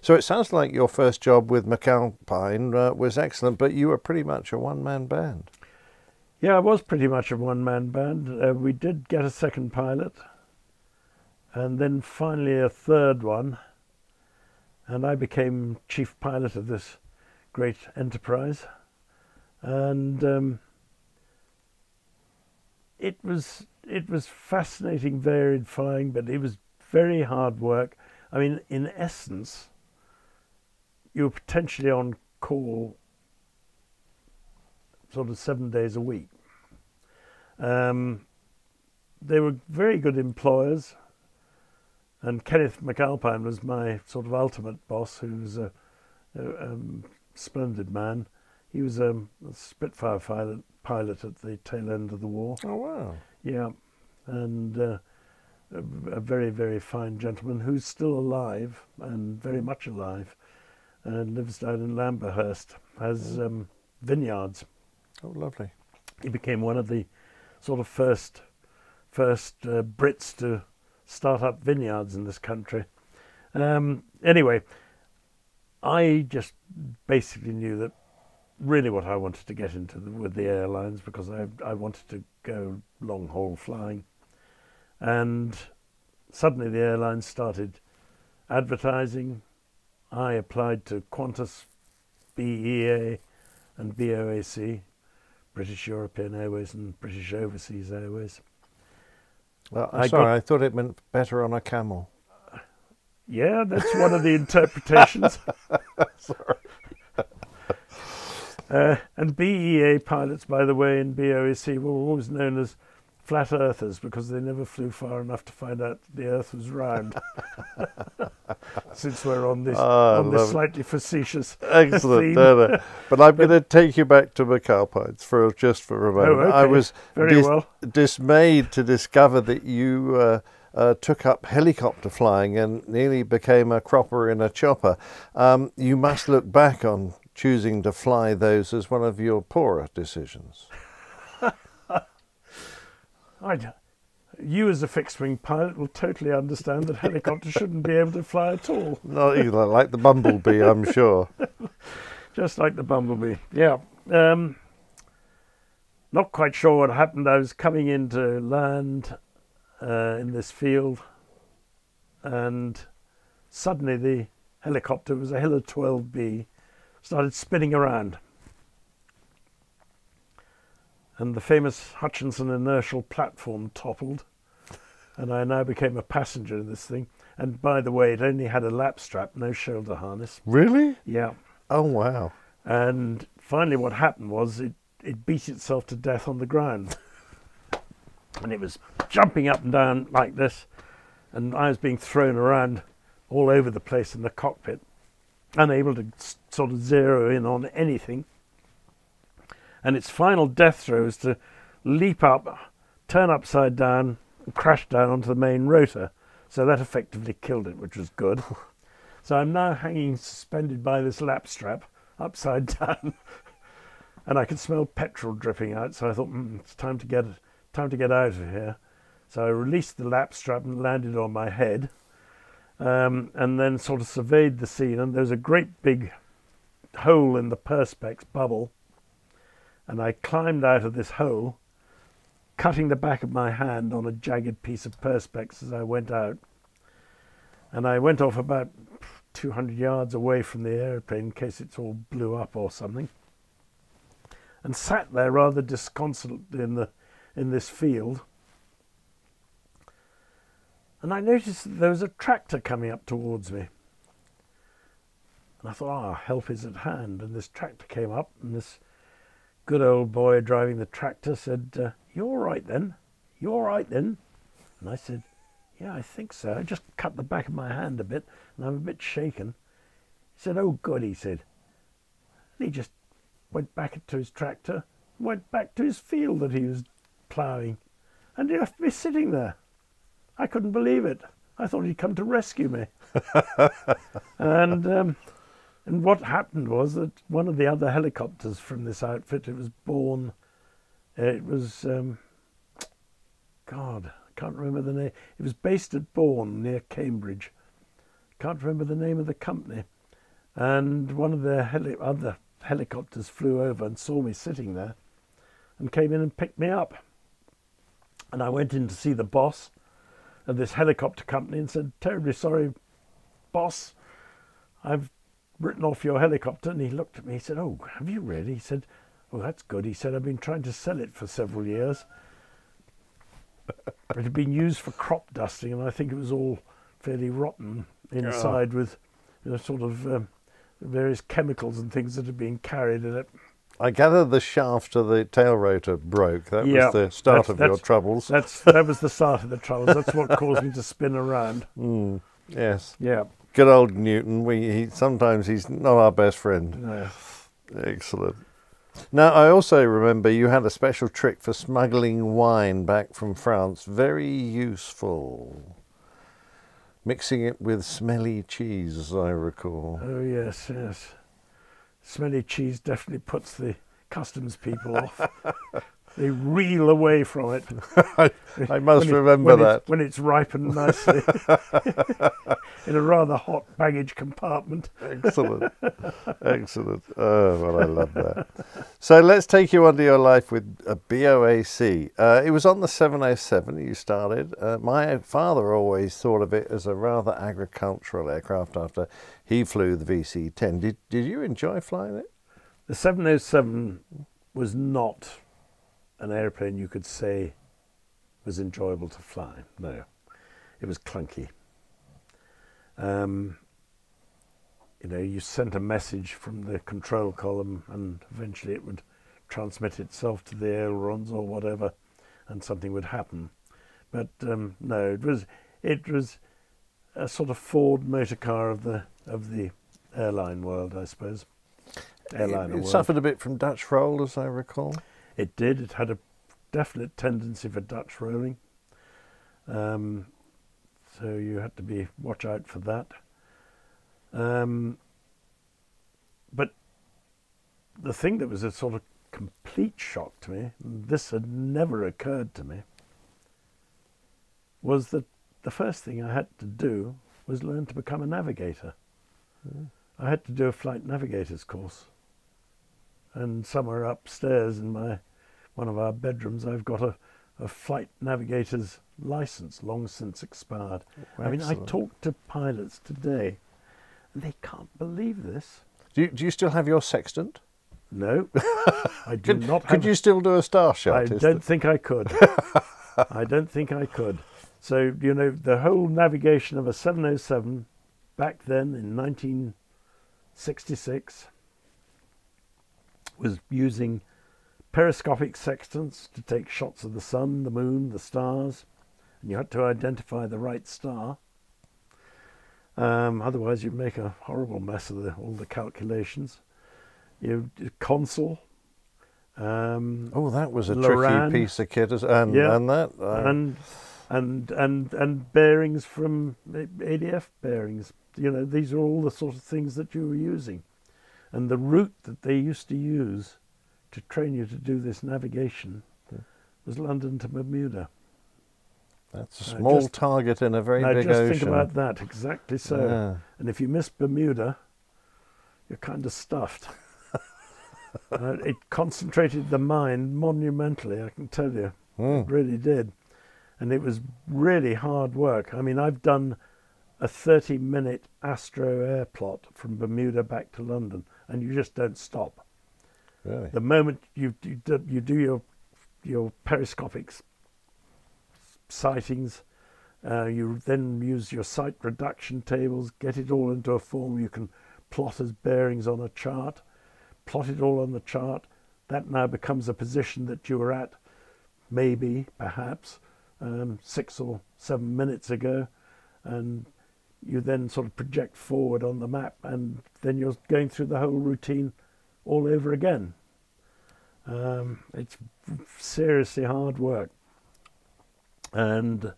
So it sounds like your first job with McAlpine was excellent, but you were pretty much a one-man band. Yeah, I was pretty much a one-man band. We did get a second pilot, and then finally a third one, and I became chief pilot of this great enterprise. And it was fascinating, varied flying, but it was very hard work. I mean, in essence, you were potentially on call sort of 7 days a week. They were very good employers, and Kenneth McAlpine was my sort of ultimate boss, who was a splendid man. He was a Spitfire pilot at the tail end of the war. Oh, wow. Yeah, and a very, very fine gentleman who's still alive, and very much alive, and lives down in Lamberhurst, has vineyards. Oh, lovely. He became one of the sort of first Brits to start up vineyards in this country. Anyway, I just basically knew that really what I wanted to get into with the airlines, because I wanted to go long haul flying. And suddenly the airlines started advertising. I applied to Qantas, BEA and BOAC, British European Airways and British Overseas Airways. Well, I thought it meant better on a camel. Yeah, that's one of the interpretations. Sorry. And BEA pilots, by the way, in BOAC were always known as flat earthers, because they never flew far enough to find out the earth was round. Since we're on this slightly facetious Excellent. theme. No. But I'm going to take you back to McAlpines just for a moment. Oh, okay. I was well. dismayed to discover that you took up helicopter flying and nearly became a cropper in a chopper. You must look back on choosing to fly those as one of your poorer decisions. You as a fixed-wing pilot will totally understand that helicopters shouldn't be able to fly at all. Not either, like the Bumblebee, I'm sure. Just like the Bumblebee, yeah. Not quite sure what happened. I was coming into land in this field, and suddenly the helicopter, it was a Hiller 12B, started spinning around. And the famous Hutchinson inertial platform toppled, and I now became a passenger in this thing. And by the way, it only had a lap strap, no shoulder harness. Really? Yeah. Oh, wow. And finally what happened was it beat itself to death on the ground. And it was jumping up and down like this, and I was being thrown around all over the place in the cockpit, unable to sort of zero in on anything. And its final death throw was to leap up, turn upside down, and crash down onto the main rotor. So that effectively killed it, which was good. So I'm now hanging suspended by this lap strap, upside down, and I could smell petrol dripping out. So I thought, it's time to get out of here. So I released the lap strap and landed on my head, and then sort of surveyed the scene. And there was a great big hole in the perspex bubble. And I climbed out of this hole, cutting the back of my hand on a jagged piece of perspex as I went out. And I went off about 200 yards away from the airplane in case it all blew up or something, and sat there rather disconsolate in this field. And I noticed that there was a tractor coming up towards me. And I thought, help is at hand. And this tractor came up, and this good old boy driving the tractor said, "You all right then? You all right then?" And I said, "Yeah, I think so. I just cut the back of my hand a bit, and I'm a bit shaken." He said, "Oh, good," he said. And he just went back to his tractor, went back to his field that he was ploughing, and he left me sitting there. I couldn't believe it. I thought he'd come to rescue me. And what happened was that one of the other helicopters from this outfit, it was God, I can't remember the name. It was based at Bourne, near Cambridge. can't remember the name of the company, and one of their other helicopters flew over and saw me sitting there and came in and picked me up. And I went in to see the boss of this helicopter company and said, "Terribly sorry, boss, I've written off your helicopter." And he looked at me, he said, "Oh, have you really?" He said, "Oh, that's good." He said, "I've been trying to sell it for several years. It had been used for crop dusting, and I think it was all fairly rotten inside with sort of various chemicals and things that had been carried in it." I gather the shaft of the tail rotor broke. That was the start of your troubles. That was the start of the troubles. That's what caused me to spin around. Yes. Yeah. Good old Newton. Sometimes he's not our best friend. No. Excellent. Now, I also remember you had a special trick for smuggling wine back from France. Very useful. Mixing it with smelly cheese, as I recall. Oh, yes, yes. Smelly cheese definitely puts the customs people off. They reel away from it. I must remember that. When it's ripened nicely in a rather hot baggage compartment. Excellent. Excellent. Oh, well, I love that. So let's take you under your life with a BOAC. It was on the 707 you started. My father always thought of it as a rather agricultural aircraft after he flew the VC-10. Did you enjoy flying it? The 707 was not an airplane you could say was enjoyable to fly. No, it was clunky. You sent a message from the control column and eventually it would transmit itself to the ailerons or whatever and something would happen. But no, it was a sort of Ford motor car of the airline world, I suppose. It suffered a bit from Dutch roll, as I recall. It did. It had a definite tendency for Dutch rolling. So you had to watch out for that. But the thing that was a sort of complete shock to me, and this had never occurred to me, was that the first thing I had to do was learn to become a navigator. I had to do a flight navigator's course. And somewhere upstairs in one of our bedrooms, I've got a flight navigator's license, long since expired. Oh, I mean, I talk to pilots today, and they can't believe this. Do you still have your sextant? No, I do not have. Could you still do a star shot? I don't think I could. I don't think I could. So, the whole navigation of a 707 back then in 1966 was using periscopic sextants to take shots of the sun, the moon, the stars, and you had to identify the right star. Otherwise, you'd make a horrible mess of all the calculations. Console. That was a Loran, tricky piece of kit, and bearings from ADF bearings. These are all the sort of things that you were using, and the route that they used to use to train you to do this navigation was London to Bermuda. That's a small target in a very big ocean. Just think about that, exactly so. Yeah. And if you miss Bermuda, you're kind of stuffed. It concentrated the mind monumentally, I can tell you. It really did. And it was really hard work. I mean, I've done a 30-minute Astro air plot from Bermuda back to London, and you just don't stop. Really? The moment you do your periscopic sightings, you then use your sight reduction tables, get it all into a form you can plot as bearings on a chart, plot it all on the chart. That now becomes a position that you were at, maybe, perhaps, 6 or 7 minutes ago, and you then sort of project forward on the map, and then you're going through the whole routine all over again. It's seriously hard work. And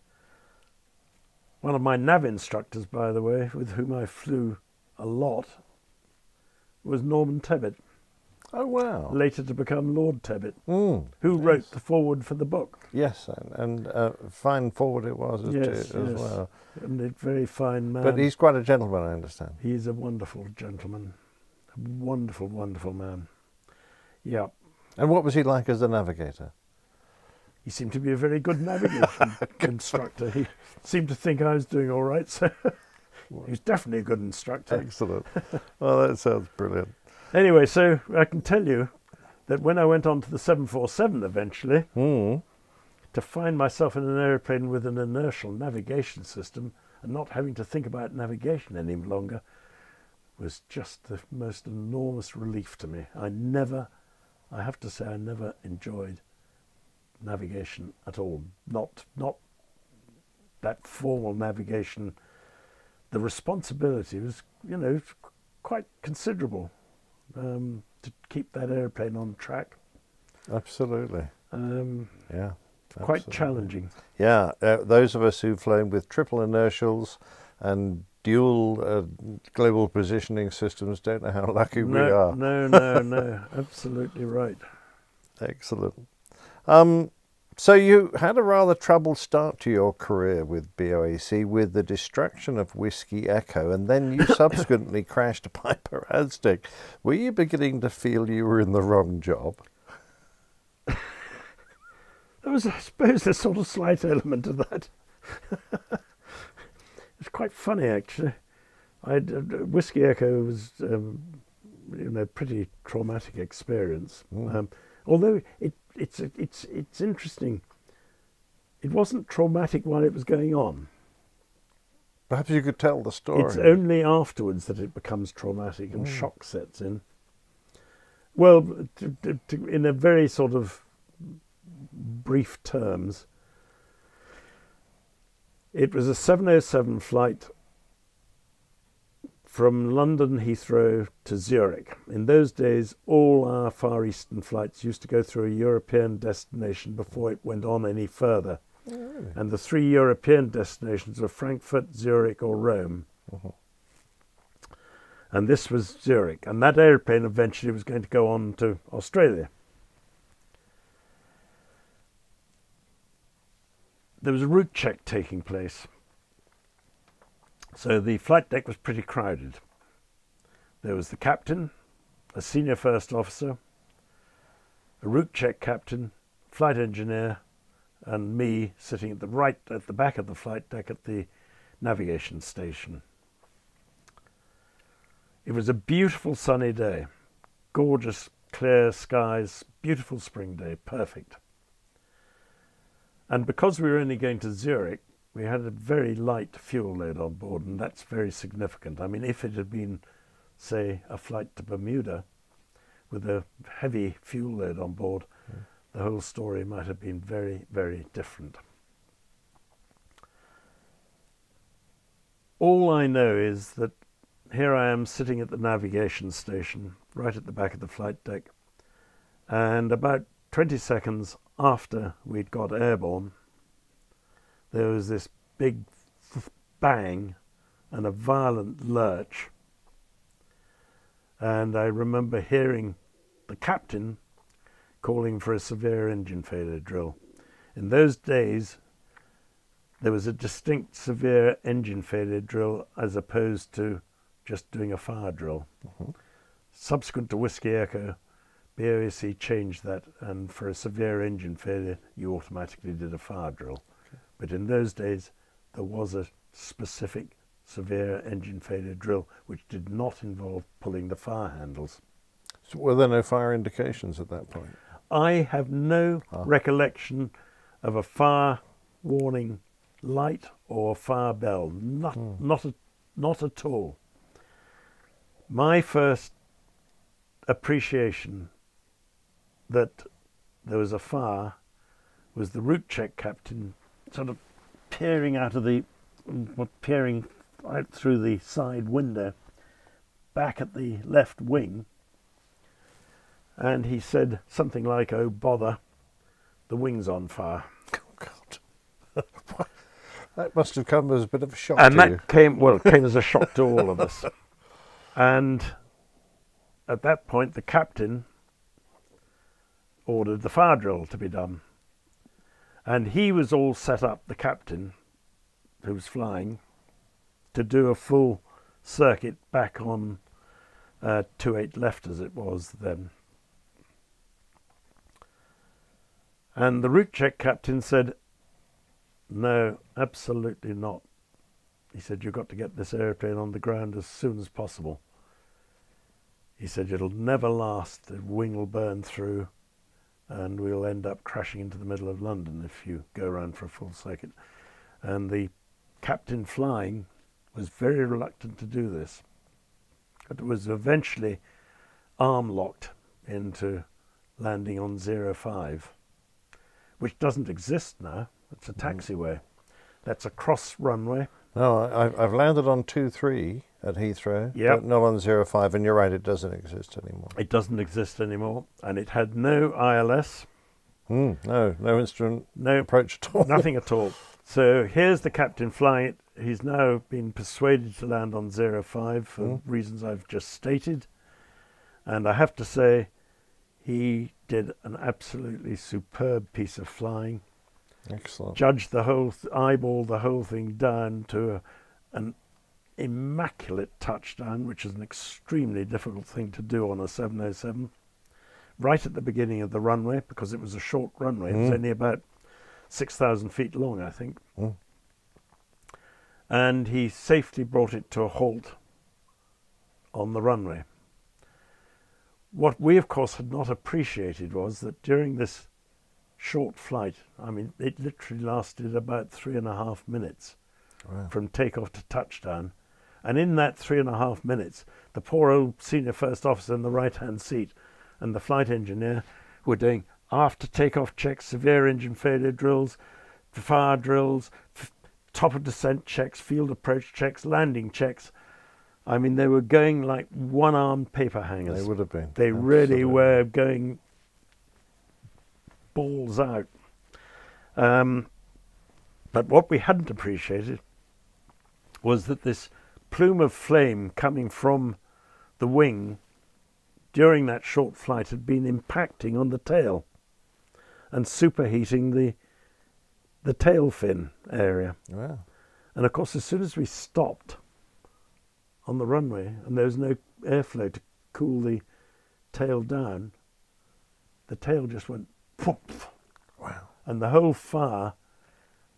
one of my nav instructors, by the way, with whom I flew a lot, was Norman Tebbit. Oh, wow. later to become Lord Tebbit, Mm. who wrote the foreword for the book. Yes, and fine forward it was as well. And a very fine man. But he's quite a gentleman, I understand. He's a wonderful gentleman. A wonderful, wonderful man. Yeah. And what was he like as a navigator? He seemed to be a very good navigation instructor. He seemed to think I was doing all right, so he was definitely a good instructor. Excellent. Well, that sounds brilliant. Anyway, so I can tell you that when I went on to the 747 eventually, to find myself in an aeroplane with an inertial navigation system and not having to think about navigation any longer was just the most enormous relief to me. I have to say, I never enjoyed navigation at all. Not that formal navigation. The responsibility was, quite considerable to keep that airplane on track. Absolutely. Yeah. Quite Absolutely. challenging. Yeah, those of us who've flown with triple inertials and dual global positioning systems don't know how lucky we are. No, absolutely right. Excellent. So you had a rather troubled start to your career with BOAC with the destruction of Whiskey Echo, and then you subsequently crashed a Piper Aztec. Were you beginning to feel you were in the wrong job? There was, I suppose, a sort of slight element of that. It's quite funny, actually. Whiskey Echo was, a pretty traumatic experience. Although it's interesting. It wasn't traumatic while it was going on. Perhaps you could tell the story. It's only afterwards that it becomes traumatic and shock sets in. Well, in a very sort of brief terms, it was a 707 flight from London Heathrow to Zurich. In those days, all our Far Eastern flights used to go through a European destination before it went on any further. Oh, really? And the 3 European destinations were Frankfurt, Zurich or Rome. And this was Zurich. And that airplane eventually was going to go on to Australia. There was a route check taking place. So the flight deck was pretty crowded. There was the captain, a senior first officer, a route check captain, flight engineer, and me sitting at the back of the flight deck at the navigation station. It was a beautiful sunny day, gorgeous clear skies, beautiful spring day, perfect. And because we were only going to Zurich, we had a very light fuel load on board, and that's very significant. I mean, if it had been, say, a flight to Bermuda with a heavy fuel load on board, the whole story might have been very, very different. All I know is that here I am sitting at the navigation station, right at the back of the flight deck, and about 20 seconds after we'd got airborne, there was this big bang and a violent lurch. And I remember hearing the captain calling for a severe engine failure drill. In those days, there was a distinct severe engine failure drill as opposed to just doing a fire drill. Subsequent to Whiskey Echo, BOAC changed that, and for a severe engine failure, you automatically did a fire drill. But in those days, there was a specific severe engine failure drill, which did not involve pulling the fire handles. So were there no fire indications at that point? I have no recollection of a fire warning light or fire bell, not at all. My first appreciation that there was a fire was the route check captain sort of peering out through the side window back at the left wing, and he said something like, "Oh bother, the wing's on fire." Oh God. That must have come as a bit of a shock and to that you. came as a shock to all of us. And at that point, the captain ordered the fire drill to be done. And he was all set up, the captain who was flying, to do a full circuit back on 28 left as it was then. And the route check captain said, no, absolutely not. He said, you've got to get this airplane on the ground as soon as possible. He said, it'll never last, the wing will burn through and we'll end up crashing into the middle of London if you go around for a full circuit. And the captain flying was very reluctant to do this. It was eventually arm locked into landing on 05, which doesn't exist now. It's a taxiway. That's a cross runway. No, I've landed on 23 at Heathrow, but not on 05, and you're right, it doesn't exist anymore. It doesn't exist anymore, and it had no ILS. No instrument, no approach at all. Nothing at all. So here's the captain flying it. He's now been persuaded to land on 05 for reasons I've just stated. And I have to say, he did an absolutely superb piece of flying. Excellent. Judged the whole, eyeballed the whole thing down to an immaculate touchdown, which is an extremely difficult thing to do on a 707. Right at the beginning of the runway, because it was a short runway. It was only about 6,000 feet long, I think. And he safely brought it to a halt on the runway. What we, of course, had not appreciated was that during this short flight, I mean, it literally lasted about 3.5 minutes from takeoff to touchdown. And in that 3.5 minutes, the poor old senior first officer in the right-hand seat and the flight engineer were doing after takeoff checks, severe engine failure drills, fire drills, top of descent checks, field approach checks, landing checks. I mean, they were going like one-armed paper hangers. They would have been. They really were going balls out. But what we hadn't appreciated was that this plume of flame coming from the wing during that short flight had been impacting on the tail and superheating the tail fin area. Wow. And of course, as soon as we stopped on the runway and there was no airflow to cool the tail down, the tail just went poof. Wow. And the whole fire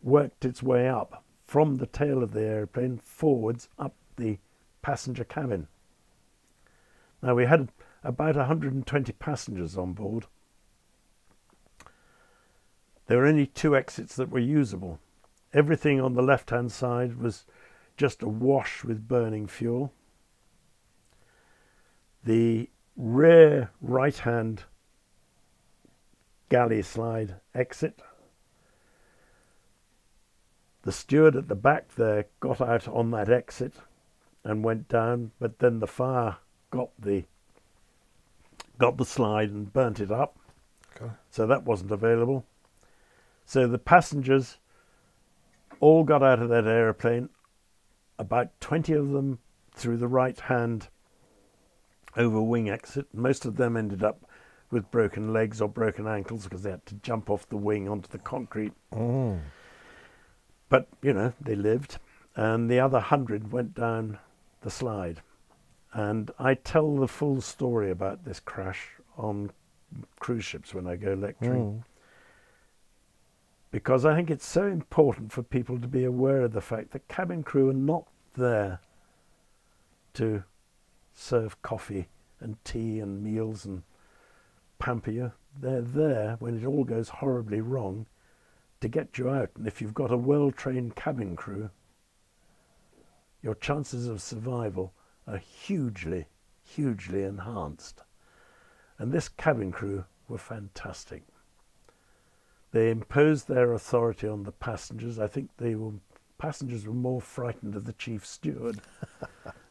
worked its way up from the tail of the airplane forwards up the passenger cabin. Now, we had about 120 passengers on board. There were only 2 exits that were usable. Everything on the left-hand side was just awash with burning fuel. The rear right-hand galley slide exit. The steward at the back there got out on that exit and went down, but then the fire got the slide and burnt it up. Okay. So that wasn't available. So the passengers all got out of that aeroplane, about 20 of them through the right-hand over wing exit. Most of them ended up with broken legs or broken ankles because they had to jump off the wing onto the concrete. But, you know, they lived. And the other 100 went down the slide. And I tell the full story about this crash on cruise ships when I go lecturing. Because I think it's so important for people to be aware of the fact that cabin crew are not there to serve coffee and tea and meals and pamper you. They're there when it all goes horribly wrong to get you out. And if you've got a well-trained cabin crew, your chances of survival are hugely, hugely enhanced. And this cabin crew were fantastic. They imposed their authority on the passengers. I think passengers were more frightened of the chief steward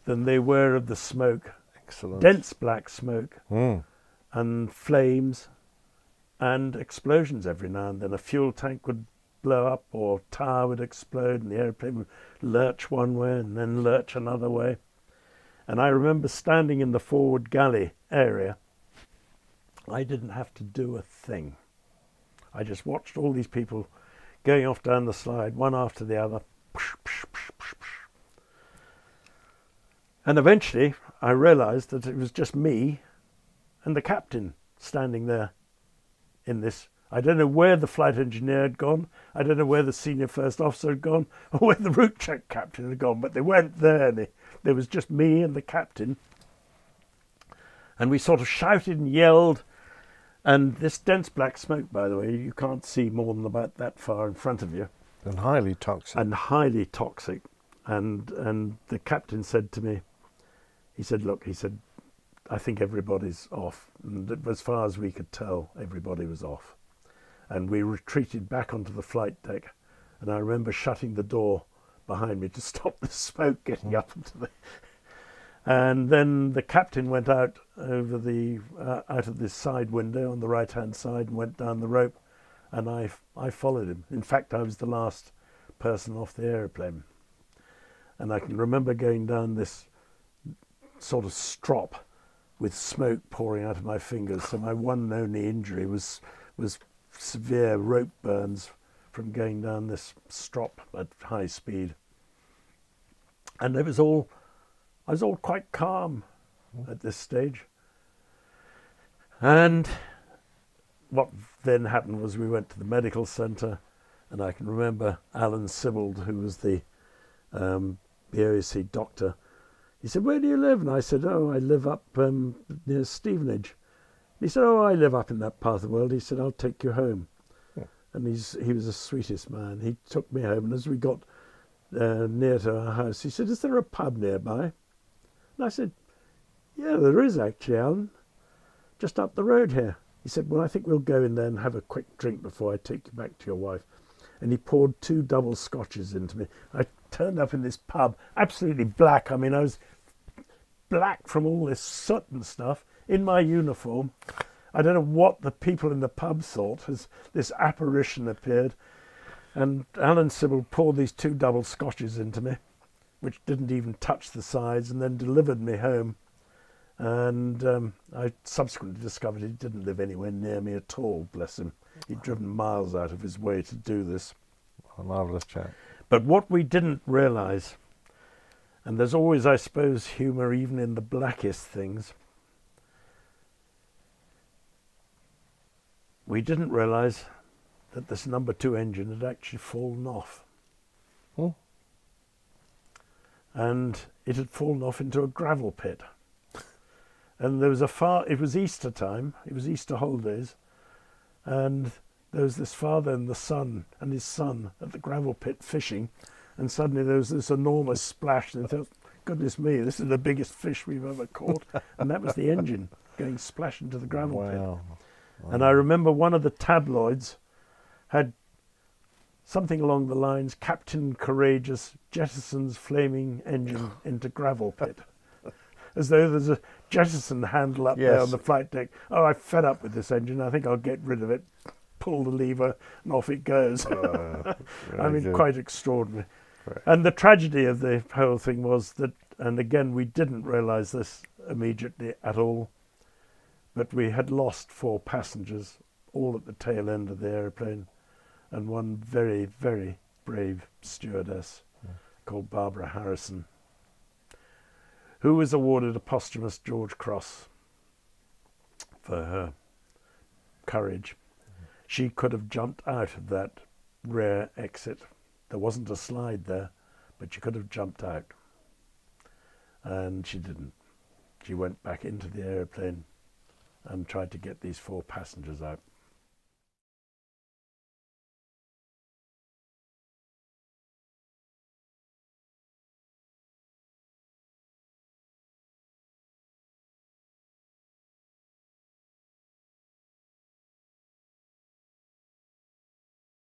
than they were of the smoke. Excellent. Dense black smoke and flames and explosions every now and then. A fuel tank would blow up or a tower would explode and the airplane would lurch one way and then lurch another way. And I remember standing in the forward galley area I didn't have to do a thing. I just watched all these people going off down the slide, one after the other. And eventually I realized that it was just me and the captain standing there in this. I don't know where the flight engineer had gone. I don't know where the senior first officer had gone or where the route check captain had gone, but they weren't there. There was just me and the captain. And we sort of shouted and yelled. And this dense black smoke, by the way, you can't see more than about that far in front of you. And highly toxic. And highly toxic. And the captain said to me, he said, look, he said, I think everybody's off. And as far as we could tell, everybody was off. And we retreated back onto the flight deck. And I remember shutting the door behind me to stop the smoke getting up into the... And then the captain went out over the out of this side window on the right-hand side and went down the rope, and I followed him. In fact, I was the last person off the aeroplane. And I can remember going down this sort of strop with smoke pouring out of my fingers. So my one and only injury was severe rope burns from going down this strop at high speed. And I was all quite calm at this stage. And what then happened was we went to the medical centre, and I can remember Alan Sibbald, who was the BOAC doctor. He said, where do you live? And I said, oh, I live up near Stevenage. He said, oh, I live up in that part of the world. He said, I'll take you home. Yeah. And he was the sweetest man. He took me home, and as we got near to our house, he said, is there a pub nearby? And I said, yeah, there is actually, Alan, just up the road here. He said, well, I think we'll go in there and have a quick drink before I take you back to your wife. And he poured 2 double scotches into me. I turned up in this pub, absolutely black. I mean, I was black from all this soot and stuff, in my uniform. I don't know what the people in the pub thought as this apparition appeared. And Alan Sibbald poured these 2 double scotches into me, which didn't even touch the sides, and then delivered me home. And I subsequently discovered he didn't live anywhere near me at all, bless him. He'd driven miles out of his way to do this. A marvellous chap. But what we didn't realise, and there's always, I suppose, humour even in the blackest things, we didn't realise that this number 2 engine had actually fallen off. Oh. And it had fallen off into a gravel pit. And there was it was Easter time, it was Easter holidays, and there was this father and the son and his son at the gravel pit fishing, and suddenly there was this enormous splash, and they thought, goodness me, this is the biggest fish we've ever caught. And that was the engine going splash into the gravel pit. Wow. And I remember one of the tabloids had something along the lines, Captain Courageous jettisons flaming engine into gravel pit. As though there's a jettison handle up there on the flight deck. Oh, I'm fed up with this engine. I think I'll get rid of it. Pull the lever and off it goes. I mean, good. Quite extraordinary. Right. And the tragedy of the whole thing was that, and again, we didn't realise this immediately at all, but we had lost 4 passengers, all at the tail end of the aeroplane, and one very, very brave stewardess called Barbara Harrison, who was awarded a posthumous George Cross for her courage. She could have jumped out of that rare exit. There wasn't a slide there, but she could have jumped out. And she didn't. She went back into the aeroplane and tried to get these 4 passengers out.